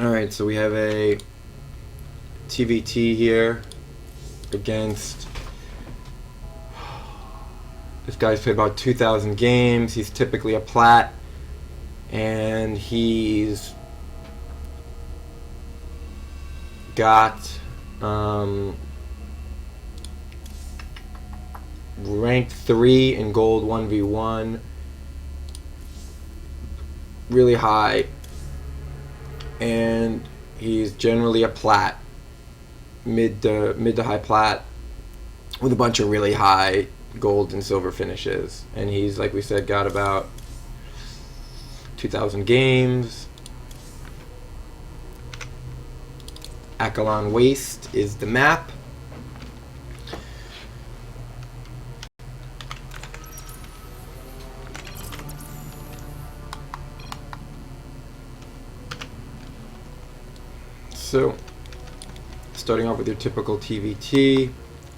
Alright, so we have a TvT here against this guy's played about 2,000 games. He's typically a plat, and he's got ranked 3 in gold 1v1, really high, and he's generally a plat, mid to high plat, with a bunch of really high gold and silver finishes. And he's, like we said, got about 2,000 games. Akalon Waste is the map. So, starting off with your typical TvT,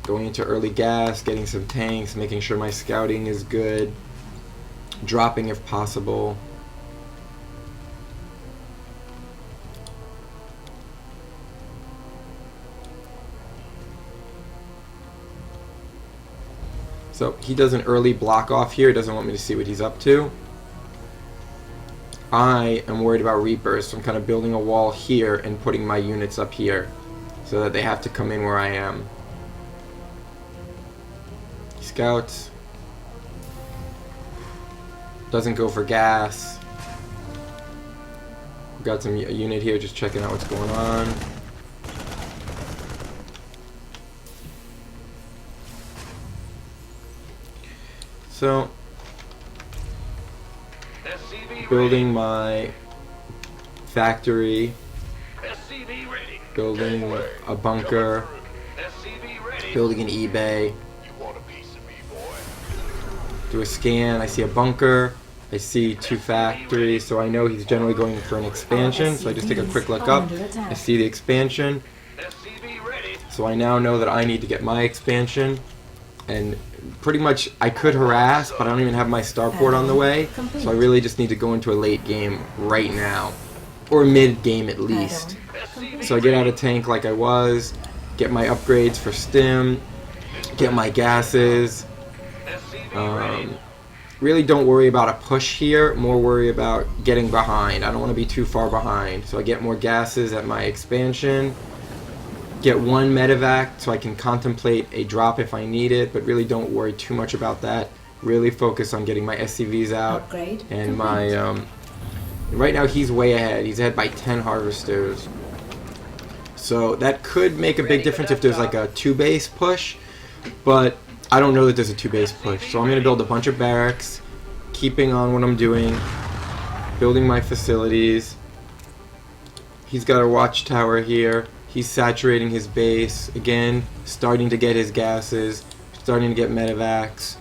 going into early gas, getting some tanks, making sure my scouting is good, dropping if possible. So he does an early block off here. He doesn't want me to see what he's up to. I am worried about Reapers, so I'm kind of building a wall here and putting my units up here so that they have to come in where I am. Scouts. Doesn't go for gas. We've got some unit here just checking out what's going on. So, building my factory, building a bunker, building an eBay. Do a scan, I see a bunker, I see 2 factories, so I know he's generally going for an expansion. So I just take a quick look up, I see the expansion, so I now know that I need to get my expansion. And pretty much I could harass, but I don't even have my starport on the way, so I really just need to go into a late game right now, or mid game at least. So I get out of tank like I was, get my upgrades for stim, get my gases. Really don't worry about a push here, more worry about getting behind. I don't want to be too far behind, so I get more gases at my expansion. Get 1 Medevac so I can contemplate a drop if I need it, but really don't worry too much about that. Really focus on getting my SCVs out. Upgrade and my right now he's way ahead. He's ahead by 10 harvesters. So that could make a big difference if there's like a 2-base push, but I don't know that there's a 2-base push. So I'm going to build a bunch of barracks, keeping on what I'm doing, building my facilities. He's got a watchtower here. He's saturating his base, again, starting to get his gases, starting to get medevacs,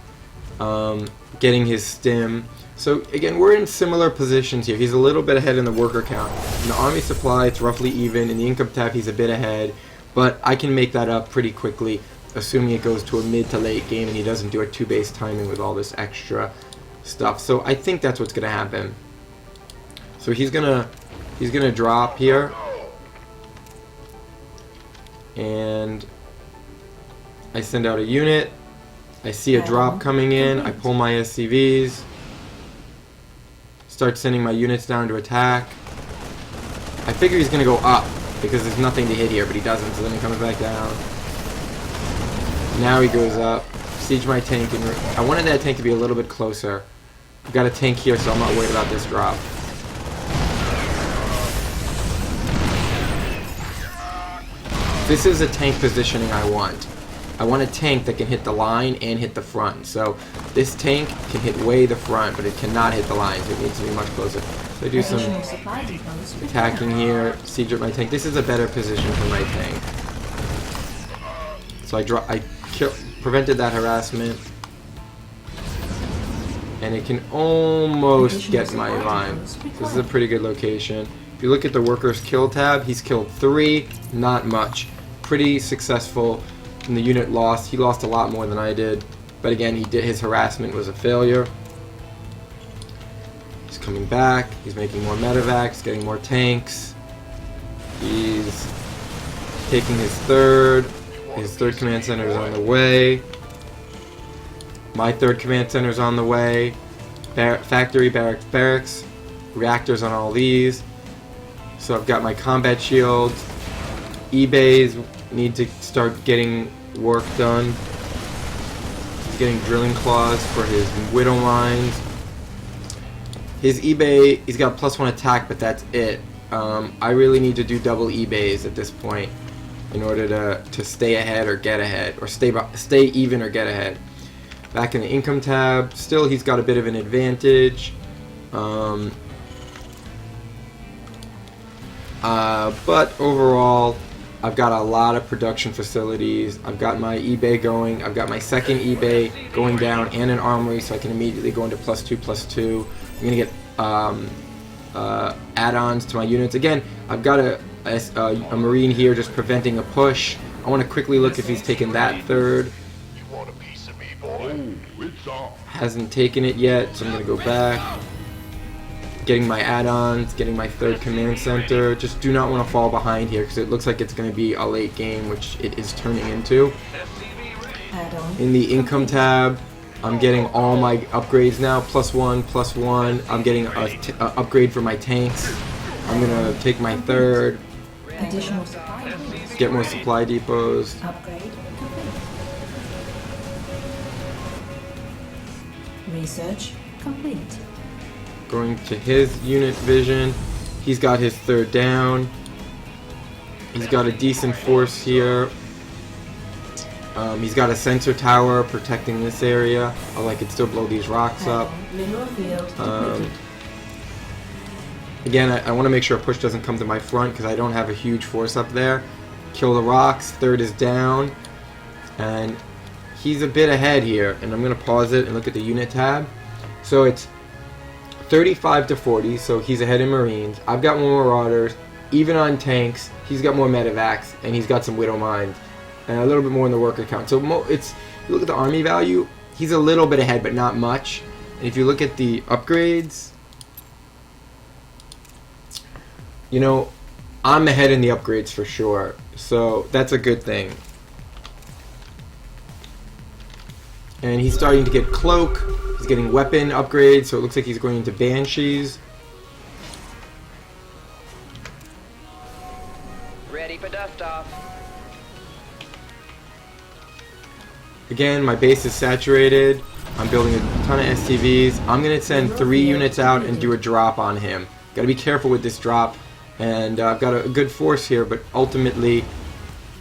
getting his stim. So again, we're in similar positions here. He's a little bit ahead in the worker count. In the army supply, it's roughly even. In the income tab, he's a bit ahead, but I can make that up pretty quickly, assuming it goes to a mid to late game and he doesn't do a 2-base timing with all this extra stuff. So I think that's what's gonna happen. So he's gonna drop here. And I send out a unit, I see a drop coming in, I pull my SCVs, start sending my units down to attack. I figure he's going to go up because there's nothing to hit here, but he doesn't, so then he comes back down. Now he goes up, siege my tank, and I wanted that tank to be a little bit closer. I've got a tank here, so I'm not worried about this drop. This is a tank positioning I want. I want a tank that can hit the line and hit the front. So this tank can hit way the front, but it cannot hit the line, so it needs to be much closer. So I do some attacking here, siege up my tank. This is a better position for my tank. So I prevented that harassment. And it can almost get my line. This is a pretty good location. If you look at the workers kill tab, he's killed 3, not much. Pretty successful. And the unit lost. He lost a lot more than I did. But again, his harassment was a failure. He's coming back. He's making more medevacs, getting more tanks. He's taking his third. His third command center is on the way. My third command center is on the way. Factory, barracks, reactors on all these. So I've got my combat shields. eBays need to start getting work done. He's getting drilling claws for his widow mines. His eBay, he's got +1 attack, but that's it. I really need to do double eBays at this point in order to stay ahead or get ahead, or stay even or get ahead. Back in the income tab, still he's got a bit of an advantage. But overall, I've got a lot of production facilities. I've got my eBay going. I've got my second eBay going down and an armory, so I can immediately go into +2/+2. I'm going to get add-ons to my units. Again, I've got a Marine here just preventing a push. I want to quickly look if he's taken that third. Hasn't taken it yet, so I'm going to go back. Getting my add-ons, getting my third command center. Just do not want to fall behind here because it looks like it's going to be a late game, which it is turning into. In the income tab, I'm getting all my upgrades now, +1/+1. I'm getting a upgrade for my tanks. I'm going to take my third. Additional supply depots. Get more supply depots. Upgrade complete. Research complete. Going to his unit vision. He's got his third down. He's got a decent force here. He's got a sensor tower protecting this area. Although I could still blow these rocks up. Mineral field completed. Again, I want to make sure a push doesn't come to my front because I don't have a huge force up there. Kill the rocks. Third is down. And he's a bit ahead here. And I'm going to pause it and look at the unit tab. So it's 35-40, so he's ahead in Marines. I've got more Marauders. Even on tanks, he's got more Medevacs, and he's got some Widow Mines. And a little bit more in the worker count. So if you look at the army value, he's a little bit ahead, but not much. And if you look at the upgrades, you know, I'm ahead in the upgrades for sure. So that's a good thing. And he's starting to get cloak. He's getting weapon upgrades, so it looks like he's going into Banshees. Ready for dust off. Again, my base is saturated. I'm building a ton of STVs. I'm going to send 3 units out and do a drop on him. Got to be careful with this drop. And I've got a good force here, but ultimately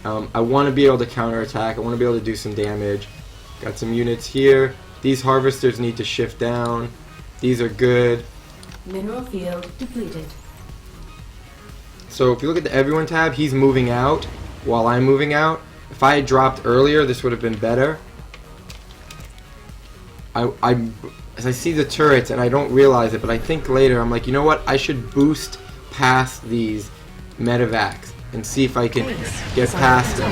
I want to be able to counterattack. I want to be able to do some damage. Got some units here. These harvesters need to shift down. These are good. Mineral field depleted. So if you look at the Everyone tab, he's moving out while I'm moving out. If I had dropped earlier, this would have been better. As I see the turrets, and I don't realize it, but I think later, I'm like, you know what? I should boost past these Medevacs and see if I can get past them.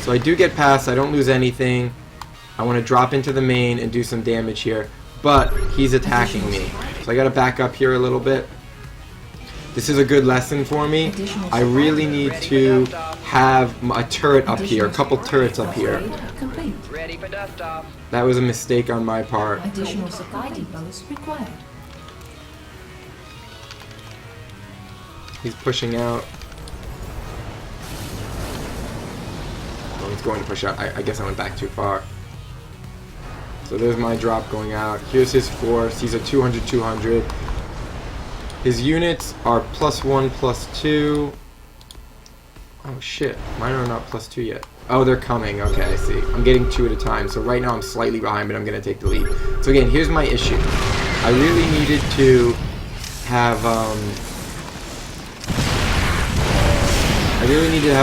So I do get past. I don't lose anything. I want to drop into the main and do some damage here, but he's attacking me. So I got to back up here a little bit. This is a good lesson for me. I really need to have a turret up here, a couple turrets up here. Ready for dust off. That was a mistake on my part. Additional supply depots required. He's pushing out. Oh, he's going to push out. I guess I went back too far. So there's my drop going out. Here's his force. He's a 200-200. His units are +1/+2. Oh shit, mine are not +2 yet. Oh, they're coming. Okay, I see. I'm getting 2 at a time. So right now I'm slightly behind, but I'm going to take the lead. So again, here's my issue. I really needed to have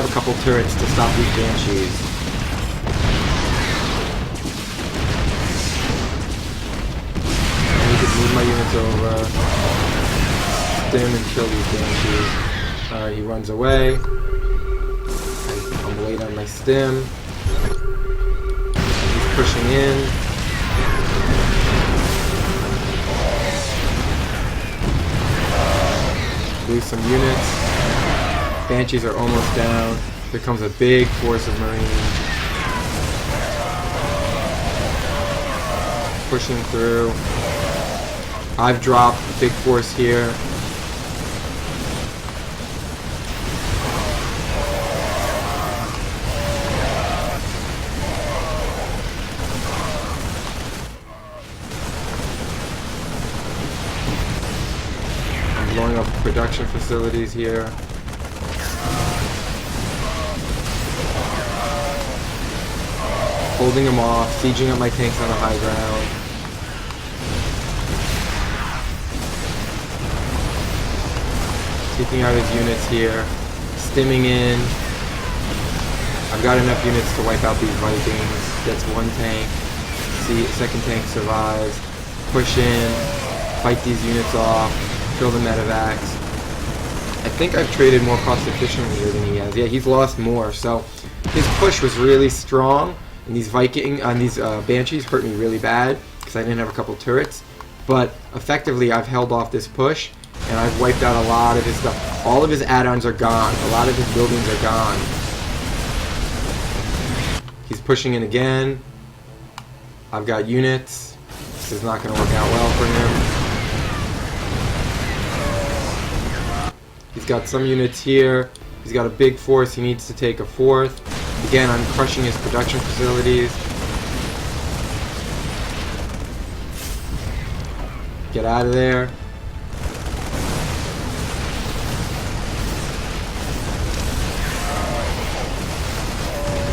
a couple turrets to stop these Banshees. I need to move my units over. Stim and kill these Banshees. Alright, he runs away. I'm late on my stim. He's pushing in. Lose some units. Banshees are almost down. Here comes a big force of Marines. Pushing through. I've dropped a big force here. I'm blowing up production facilities here. Holding them off, sieging up my tanks on the high ground. Taking out his units here. Stimming in. I've got enough units to wipe out these Vikings. Gets one tank. See, second tank survives. Push in. Fight these units off. Kill the Medevacs. I think I've traded more cost efficiently here than he has. Yeah, he's lost more. So his push was really strong. And these Banshees hurt me really bad because I didn't have a couple turrets. But effectively, I've held off this push, and I've wiped out a lot of his stuff. All of his add-ons are gone. A lot of his buildings are gone. He's pushing in again. I've got units. This is not going to work out well for him. He's got some units here. He's got a big force. He needs to take a fourth. Again, I'm crushing his production facilities. Get out of there.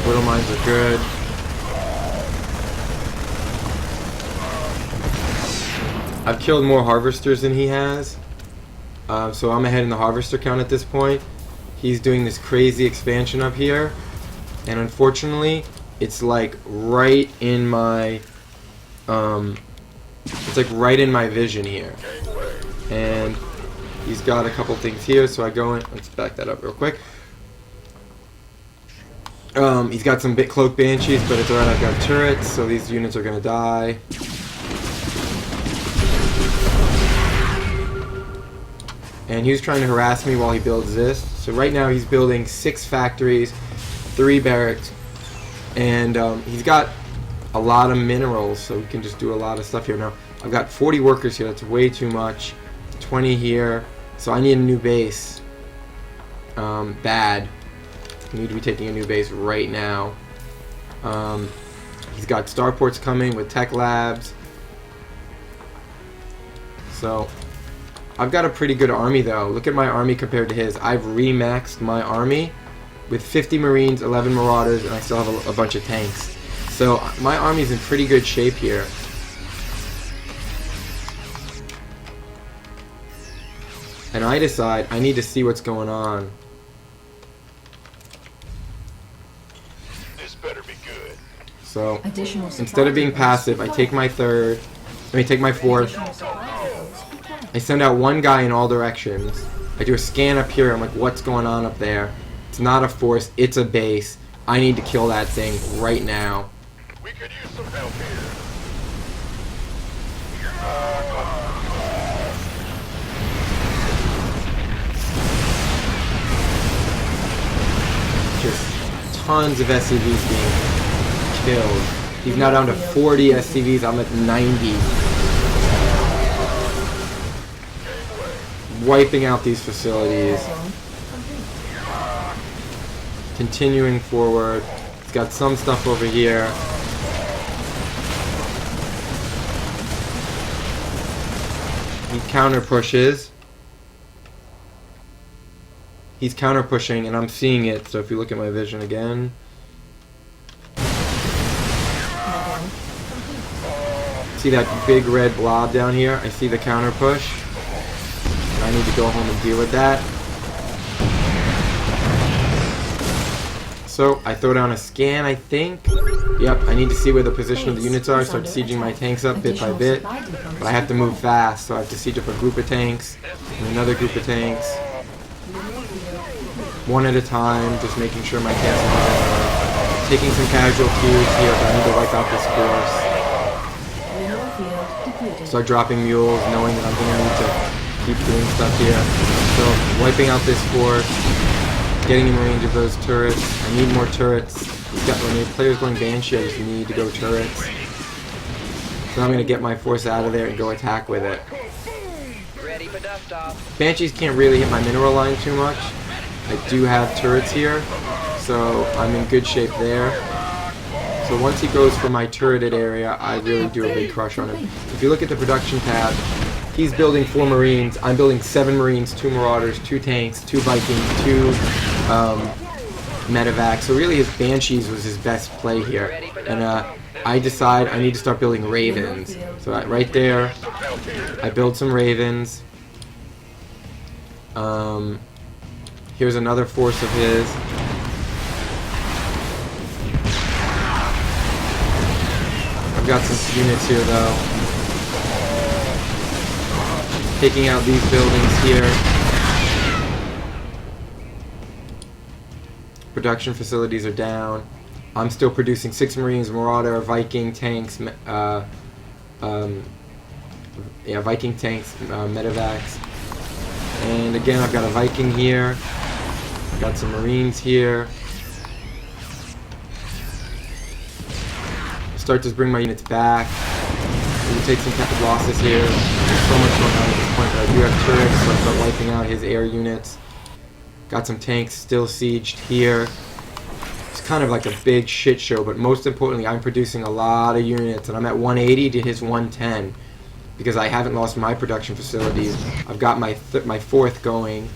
Whittle mines are good. I've killed more harvesters than he has. So I'm ahead in the harvester count at this point. He's doing this crazy expansion up here. And unfortunately, it's like right in my, it's like right in my vision here. And he's got a couple things here, so I go in. Let's back that up real quick. He's got some cloak Banshees, but it's alright. I've got turrets, so these units are gonna die. And he was trying to harass me while he builds this. So right now he's building 6 factories. 3 barracks, and he's got a lot of minerals, so we can just do a lot of stuff here. Now I've got 40 workers here. That's way too much. 20 here, so I need a new base. Bad. I need to be taking a new base right now. He's got starports coming with tech labs, so I've got a pretty good army though. Look at my army compared to his. I've remaxed my army with 50 Marines, 11 Marauders, and I still have a bunch of tanks. So my army's in pretty good shape here. And I decide I need to see what's going on. This better be good. So instead of being passive, I take my third. Take my fourth. I send out one guy in all directions. I do a scan up here. I'm like, what's going on up there? It's not a force, it's a base. I need to kill that thing right now. We could use some help here. Just tons of SCVs being killed. He's now down to 40 SCVs, I'm at 90. Wiping out these facilities. Continuing forward. He's got some stuff over here. He counter pushes. He's counter pushing and I'm seeing it, so if you look at my vision again. See that big red blob down here? I see the counter push. I need to go home and deal with that. So I throw down a scan, I think. Yep, I need to see where the position of the units are. Start sieging my tanks up bit by bit. But I have to move fast, so I have to siege up a group of tanks and another group of tanks. One at a time, just making sure my tanks are taking some casualties here, but I need to wipe out this force. Start dropping mules, knowing that I'm going to need to keep doing stuff here. So wiping out this force. getting in range of those turrets. I need more turrets. When the player's going Banshee, I just need to go turrets. So I'm going to get my force out of there and go attack with it. Ready for dust off. Banshees can't really hit my mineral line too much. I do have turrets here, so I'm in good shape there. So once he goes for my turreted area, I really do a big crush on him. If you look at the production tab, he's building 4 Marines. I'm building 7 Marines, 2 Marauders, 2 tanks, 2 Vikings, 2 Medevac. So really his Banshees was his best play here. And I decide I need to start building Ravens. So right there, I build some Ravens. Here's another force of his. I've got some units here though. Taking out these buildings here. Production facilities are down. I'm still producing 6 Marines, Marauder, Viking tanks, Viking tanks, Medevacs. And again, I've got a Viking here. Got some Marines here. Start to bring my units back. We take some losses here. There's so much going on at this point, but I do have turrets, so I start wiping out his air units. Got some tanks still sieged here. It's kind of like a big shit show, but most importantly, I'm producing a lot of units, and I'm at 180 to his 110 because I haven't lost my production facilities. I've got my 4th going.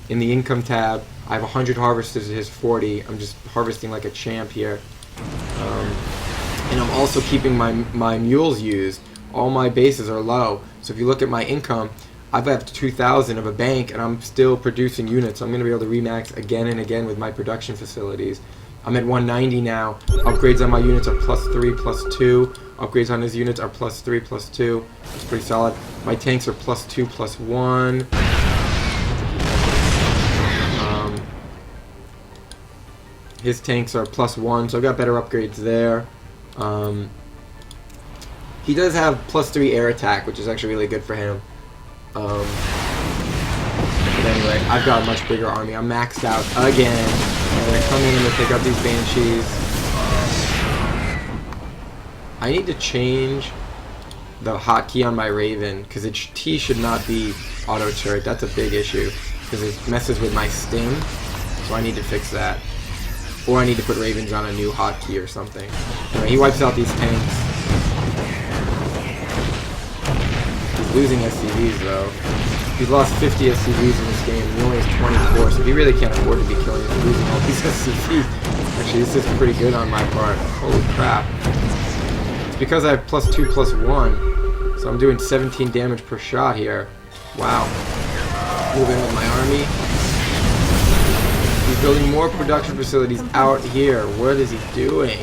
In the income tab, I have 100 harvesters to his 40. I'm just harvesting like a champ here. And I'm also keeping my mules used. All my bases are low. So if you look at my income, I've got 2,000 of a bank, and I'm still producing units. So I'm going to be able to remax again and again with my production facilities. I'm at 190 now. Upgrades on my units are +3, +2. Upgrades on his units are +3, +2. It's pretty solid. My tanks are +2, +1. His tanks are +1, so I've got better upgrades there. He does have +3 air attack, which is actually really good for him. But anyway, I've got a much bigger army. I'm maxed out again. I'm going to come in and pick up these Banshees. I need to change the hotkey on my Raven, because T should not be auto turret. That's a big issue, because it messes with my sting. So I need to fix that. Or I need to put Ravens on a new hotkey or something. Anyway, he wipes out these tanks. He's losing SCVs though. He's lost 50 SCVs in this game. He only has 24, so he really can't afford to be killing and losing all these SCVs. Actually, this is pretty good on my part. Holy crap. It's because I have +2, +1. So I'm doing 17 damage per shot here. Wow. Move in with my army. He's building more production facilities out here. What is he doing?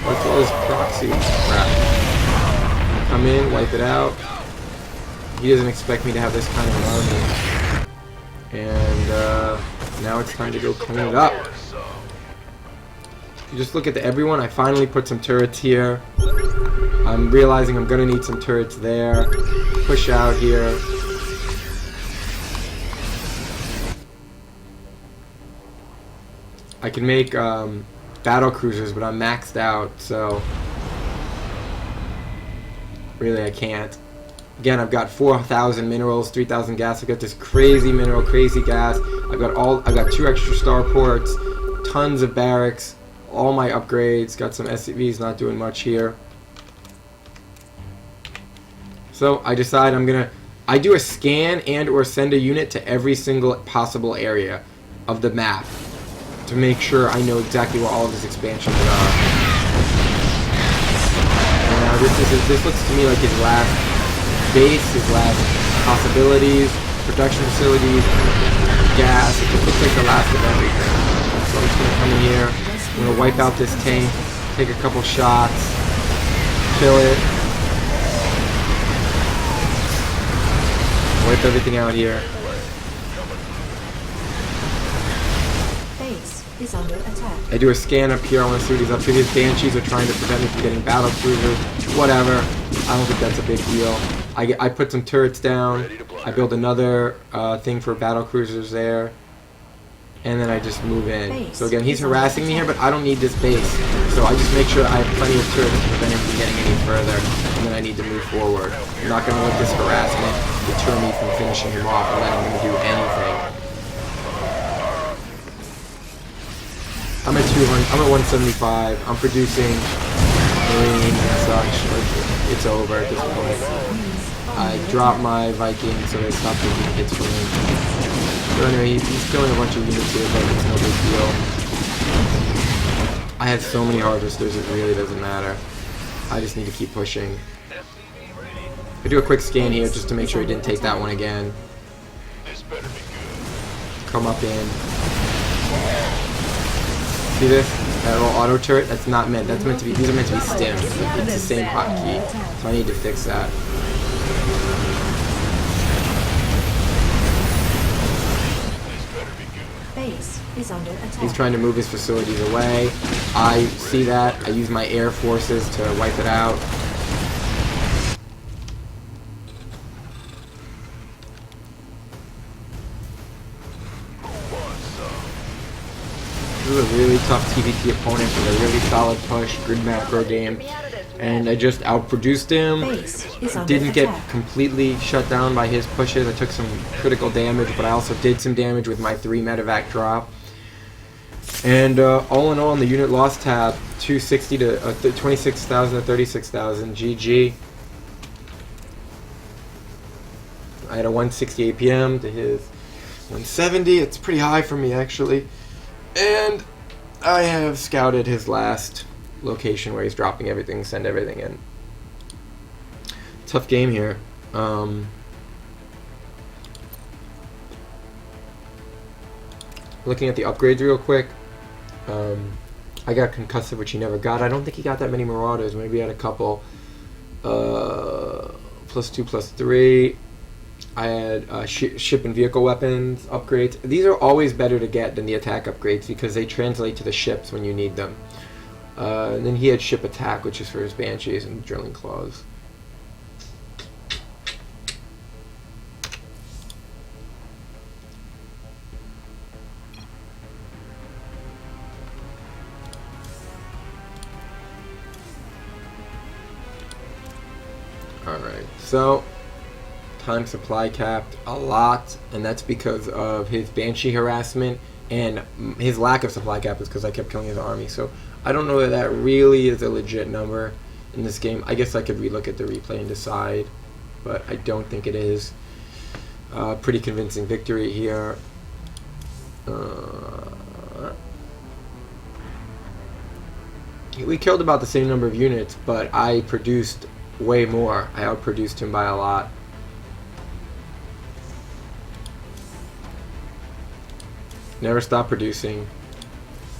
What's all this proxy crap? Come in, wipe it out. He doesn't expect me to have this kind of an army. And now it's time to go clean it up. You just look at everyone. I finally put some turrets here. I'm realizing I'm going to need some turrets there. Push out here. I can make battle cruisers, but I'm maxed out, so really I can't. Again, I've got 4,000 minerals, 3,000 gas. I've got this crazy mineral, crazy gas. I've got 2 extra starports, tons of barracks, all my upgrades. Got some SCVs, not doing much here. So I decide I do a scan and or send a unit to every single possible area of the map to make sure I know exactly where all of his expansions are. And now this looks to me like his last base, his last possibilities, production facilities, gas. It just looks like the last of everything. So I'm just gonna come in here. I'm gonna wipe out this tank, take a couple shots, kill it, wipe everything out here. Is under attack. I do a scan up here. I want to see what he's up to. His Banshees are trying to prevent me from getting battle cruisers. Whatever. I don't think that's a big deal. I put some turrets down. I build another thing for battle cruisers there. and then I just move in. So again, he's harassing me here, but I don't need this base. So I just make sure I have plenty of turrets to prevent him from getting any further, and then I need to move forward. I'm not going to let this harassment deter me from finishing him off and letting him do anything. I'm at 200. I'm at 175. I'm producing marine and such. Like, it's over at this point. I dropped my Viking, so they stopped taking hits from him. So anyway, he's killing a bunch of units here, but it's no big deal. I have so many harvesters, it really doesn't matter. I just need to keep pushing. I do a quick scan here just to make sure he didn't take that one again. This better be good. Come up in. See this? That little auto turret? That's not meant. That's meant to be. These are meant to be stims. It's the same hotkey, so I need to fix that. Base is under attack. He's trying to move his facilities away. I see that. I use my air forces to wipe it out. This is a really tough TvT opponent with a really solid push, good macro game, and I just outproduced him. Didn't get completely shut down by his pushes. I took some critical damage, but I also did some damage with my 3 Medevac drop. And all in all, on the unit loss tab, 260 to 26,000 to 36,000. GG. I had a 160 APM to his 170. It's pretty high for me, actually. And I have scouted his last location where he's dropping everything, send everything in. Tough game here. Looking at the upgrades real quick. I got concussive, which he never got. I don't think he got that many Marauders. Maybe he had a couple. +2, +3. I had ship and vehicle weapons upgrades. These are always better to get than the attack upgrades because they translate to the ships when you need them. And then he had ship attack, which is for his Banshees and drilling claws. Alright, so time supply capped a lot, and that's because of his Banshee harassment, and his lack of supply cap is because I kept killing his army. So I don't know that that really is a legit number in this game. I guess I could relook at the replay and decide, but I don't think it is. Pretty convincing victory here. We killed about the same number of units, but I produced way more. I outproduced him by a lot. Never stop producing.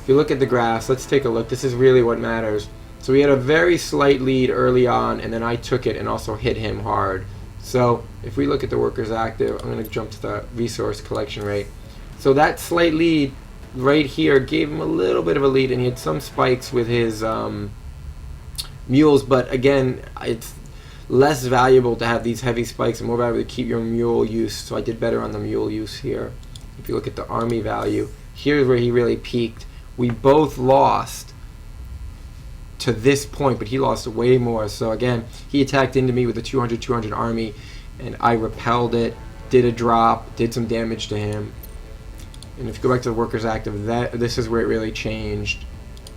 If you look at the graphs, let's take a look. This is really what matters. So we had a very slight lead early on, and then I took it and also hit him hard. So if we look at the workers active, I'm going to jump to the resource collection rate. So that slight lead right here gave him a little bit of a lead, and he had some spikes with his mules, but again, it's less valuable to have these heavy spikes and more valuable to keep your mule use. So I did better on the mule use here. If you look at the army value, here's where he really peaked. We both lost to this point, but he lost way more. So again, he attacked into me with a 200 army, and I repelled it, did a drop, did some damage to him. And if you go back to the workers active, this is where it really changed.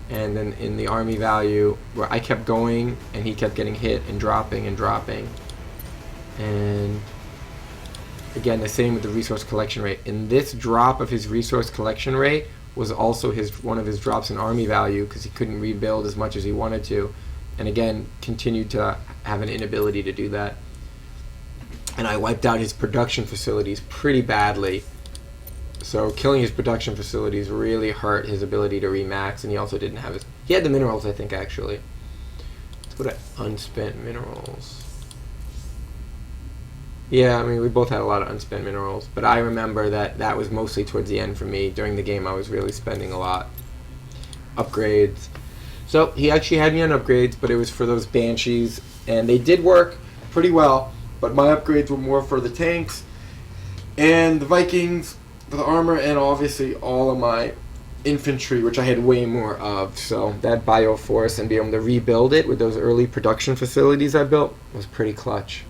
And then in the army value, where I kept going and he kept getting hit and dropping and dropping. And again, the same with the resource collection rate. And this drop of his resource collection rate was also one of his drops in army value because he couldn't rebuild as much as he wanted to. And again, continued to have an inability to do that. And I wiped out his production facilities pretty badly. So killing his production facilities really hurt his ability to remax, and he also didn't have his... He had the minerals, I think, actually. Let's go to unspent minerals. Yeah, I mean, we both had a lot of unspent minerals, but I remember that was mostly towards the end for me. During the game, I was really spending a lot. Upgrades. So he actually had me on upgrades, but it was for those Banshees, and they did work pretty well, but my upgrades were more for the tanks and the Vikings the armor and obviously all of my infantry, which I had way more of. So that Bioforce and being able to rebuild it with those early production facilities I built was pretty clutch.